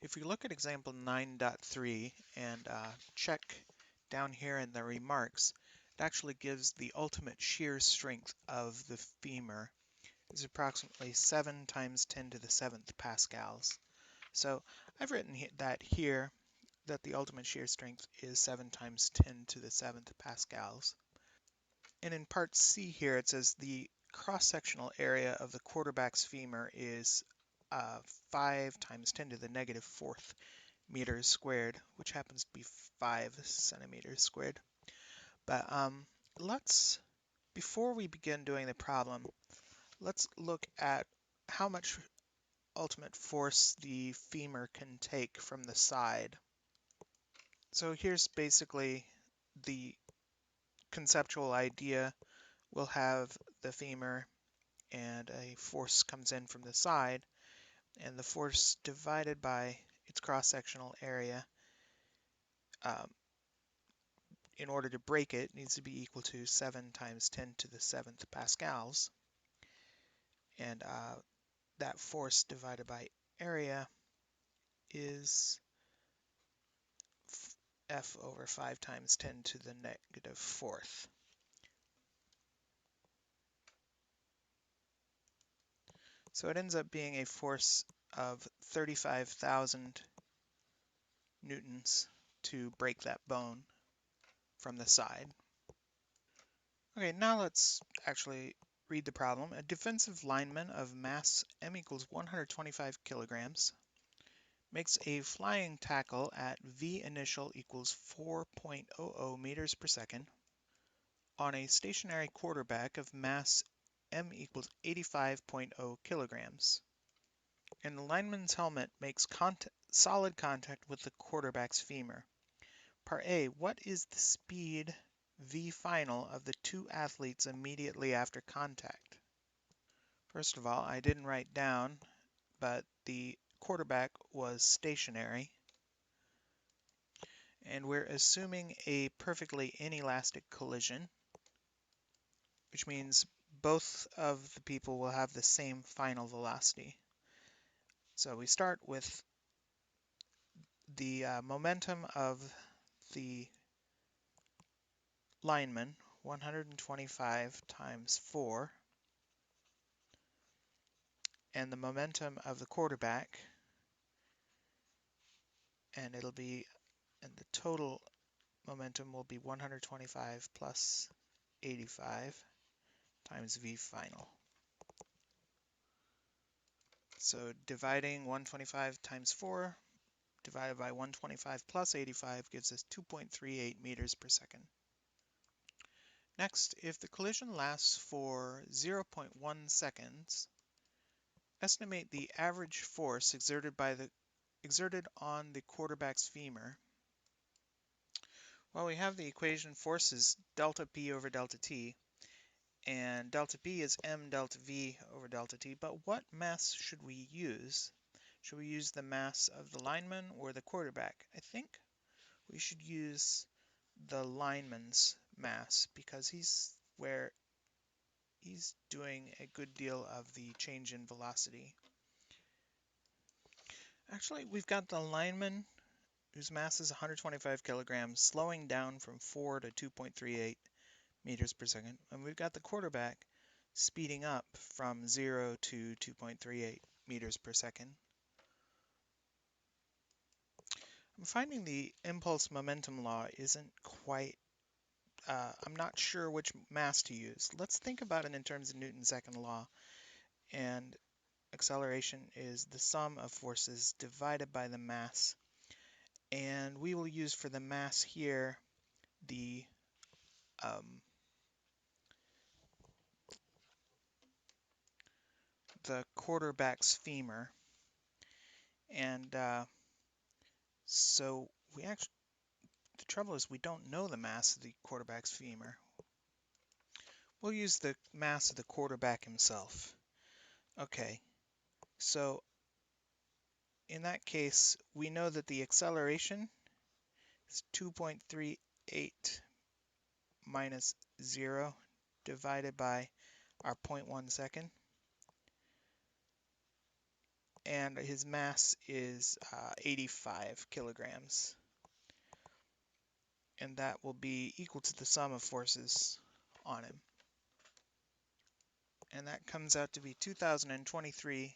If we look at example 9.3 and check down here in the remarks, it actually gives the ultimate shear strength of the femur is approximately 7 times 10 to the 7th pascals. So I've written that here that the ultimate shear strength is 7 times 10 to the 7th pascals. And in part C here it says the cross-sectional area of the quarterback's femur is 5 times 10 to the negative 4th meters squared, which happens to be 5 centimeters squared. But before we begin doing the problem, let's look at how much ultimate force the femur can take from the side. So here's basically the conceptual idea. We'll have the femur and a force comes in from the side, and the force divided by its cross-sectional area in order to break it needs to be equal to 7 times 10 to the 7th pascals. And that force divided by area is F over 5 times 10 to the negative 4th. So it ends up being a force of 35,000 newtons to break that bone from the side. Okay, now let's actually read the problem. A defensive lineman of mass m equals 125 kilograms makes a flying tackle at v initial equals 4.00 meters per second on a stationary quarterback of mass m equals 85.0 kilograms. And the lineman's helmet makes solid contact with the quarterback's femur. Part A, what is the speed v final of the two athletes immediately after contact? First of all, I didn't write down, but the quarterback was stationary. And we're assuming a perfectly inelastic collision, which means both of the people will have the same final velocity. So we start with the momentum of the lineman, 125 times 4, and the momentum of the quarterback, and the total momentum will be 125 plus 85 times v final. So dividing 125 times 4 divided by 125 plus 85 gives us 2.38 meters per second. Next, if the collision lasts for 0.1 seconds, estimate the average force exerted on the quarterback's femur. Well, we have the equation force is delta P over delta T, and delta P is m delta V over delta T, but what mass should we use? Should we use the mass of the lineman or the quarterback? I think we should use the lineman's mass because he's doing a good deal of the change in velocity. Actually, we've got the lineman whose mass is 125 kilograms slowing down from 4 to 2.38 meters per second, and we've got the quarterback speeding up from 0 to 2.38 meters per second. I'm finding the impulse momentum law isn't quite, I'm not sure which mass to use. Let's think about it in terms of Newton's second law, and acceleration is the sum of forces divided by the mass. And we will use for the mass here the quarterback's femur. And so the trouble is we don't know the mass of the quarterback's femur. We'll use the mass of the quarterback himself. Okay, so in that case, we know that the acceleration is 2.38 minus 0 divided by our 0.1 second. and his mass is 85 kilograms. And that will be equal to the sum of forces on him. And that comes out to be 2,023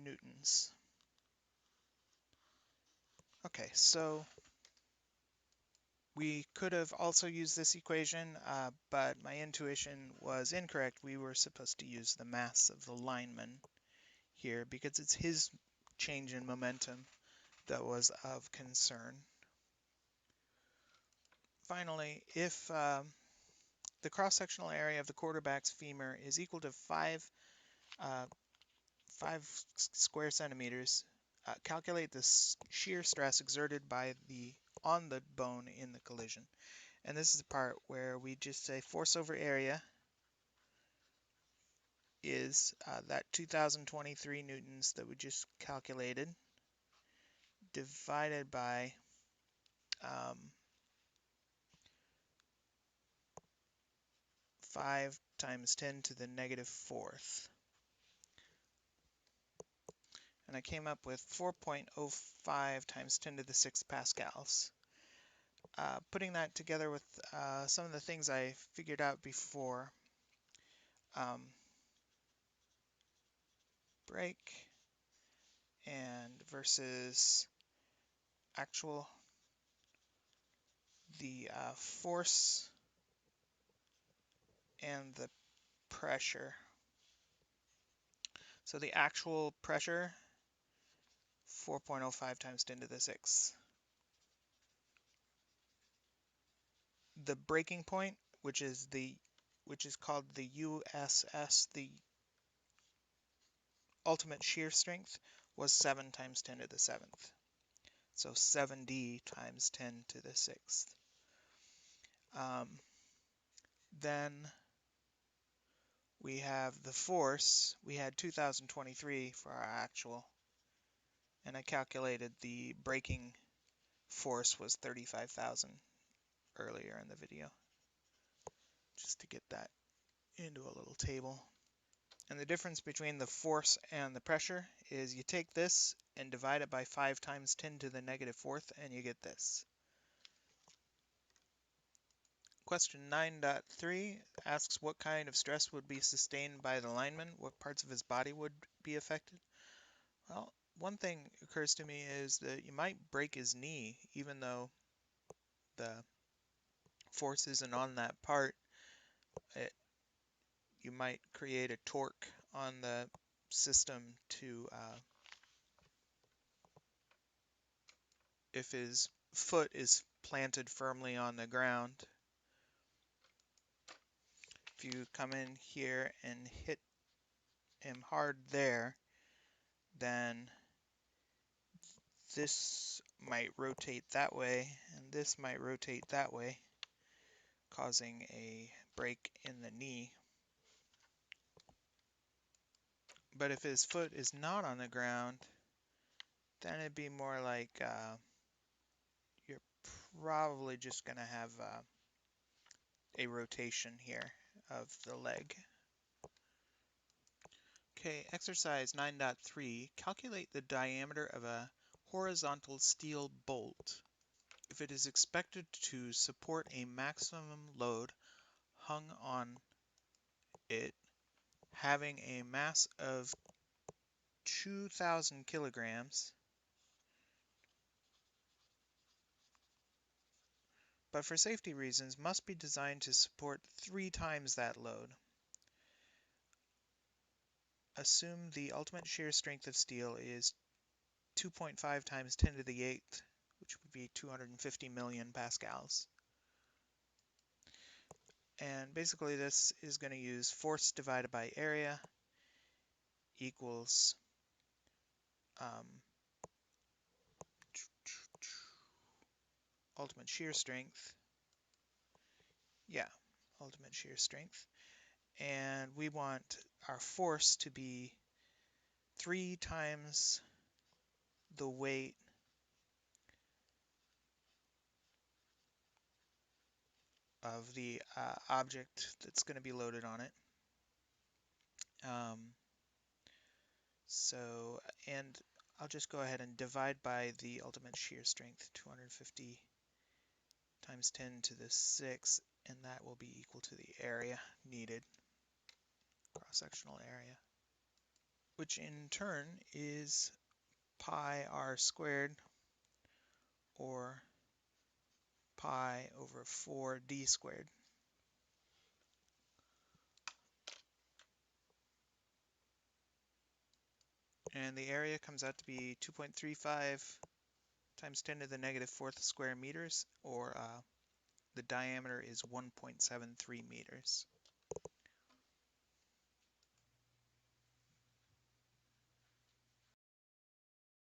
newtons. Okay, so we could have also used this equation, but my intuition was incorrect. We were supposed to use the mass of the lineman here because it's his change in momentum that was of concern. Finally, if the cross-sectional area of the quarterback's femur is equal to 5 square centimeters, calculate the shear stress exerted on the bone in the collision. And this is the part where we just say force over area is that 2,023 newtons that we just calculated divided by 5 times 10 to the negative fourth. And I came up with 4.05 times 10 to the 6 pascals. Putting that together with some of the things I figured out before, brake and versus actual, the force and the pressure. So the actual pressure, 4.05 times 10 to the 6. The breaking point, which is called the USS, the ultimate shear strength, was 7 times 10 to the 7th. So 7D times 10 to the 6th. Then we have the force. We had 2,023 for our actual, and I calculated the braking force was 35,000 earlier in the video, just to get that into a little table. And the difference between the force and the pressure is you take this and divide it by 5 times 10 to the negative fourth, and you get this. Question 9.3 asks what kind of stress would be sustained by the lineman, what parts of his body would be affected. Well, one thing occurs to me is that you might break his knee, even though the force isn't on that part. You might create a torque on the system to, if his foot is planted firmly on the ground. If you come in here and hit him hard there, then this might rotate that way, and this might rotate that way, causing a break in the knee. But if his foot is not on the ground, then it'd be more like you're probably just going to have a rotation here of the leg. Okay, exercise 9.3, calculate the diameter of a horizontal steel bolt if it is expected to support a maximum load hung on it having a mass of 2,000 kilograms, but for safety reasons must be designed to support 3 times that load. Assume the ultimate shear strength of steel is 2.5 times 10 to the 8th, which would be 250 million pascals. And basically this is going to use force divided by area equals ultimate shear strength. Yeah, ultimate shear strength. And we want our force to be 3 times the weight of the object that's going to be loaded on it. So, and I'll just go ahead and divide by the ultimate shear strength, 250 times 10 to the 6, and that will be equal to the area needed, cross-sectional area, which in turn is pi r squared, or pi over 4d squared. And the area comes out to be 2.35 times 10 to the negative fourth square meters, or the diameter is 1.73 meters.